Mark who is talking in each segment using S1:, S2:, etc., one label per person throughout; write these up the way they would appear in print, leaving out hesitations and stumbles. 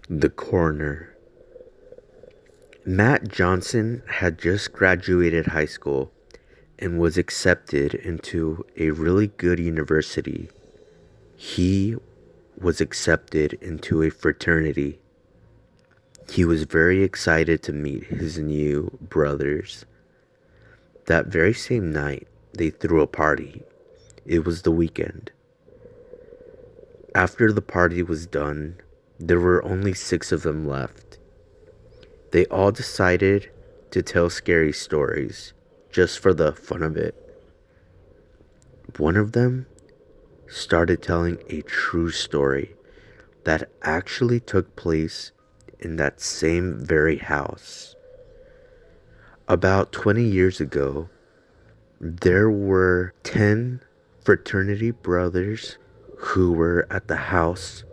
S1: The coroner. Matt Johnson had just graduated high school and was accepted into a really good university. He was accepted into a fraternity. He was very excited to meet his new brothers. That very same night, they threw a party. It was the weekend. After the party was done, there were only 6 of them left. They all decided to tell scary stories just for the fun of it. One of them started telling a true story that actually took place in that same very house. About 20 years ago, there were 10 fraternity brothers who were at the house,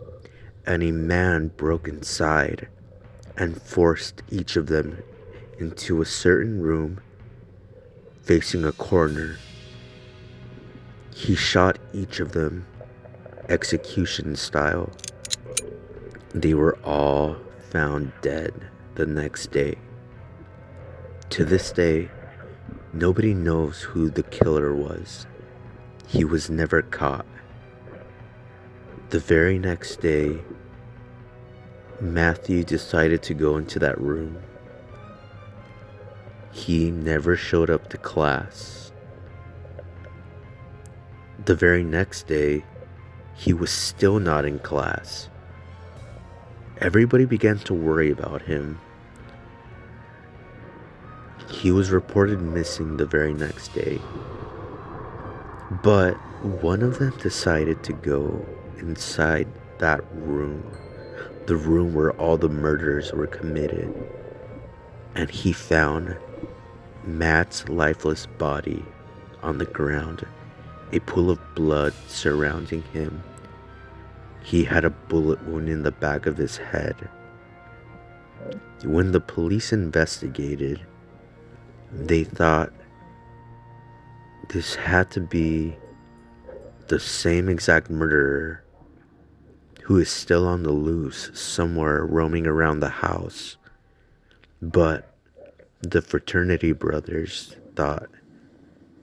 S1: and a man broke inside and forced each of them into a certain room facing a corner. He shot each of them execution style. They were all found dead the next day. To this day, nobody knows who the killer was. He was never caught. The very next day, Matthew decided to go into that room. He never showed up to class. The very next day, he was still not in class. Everybody began to worry about him. He was reported missing the very next day. But one of them decided to go inside that room, the room where all the murders were committed, and he found Matt's lifeless body on the ground, a pool of blood surrounding him. He had a bullet wound in the back of his head. When the police investigated, they thought this had to be the same exact murderer who is still on the loose somewhere roaming around the house. But the fraternity brothers thought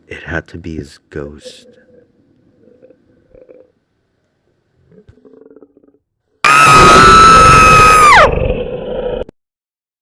S1: it had to be his ghost.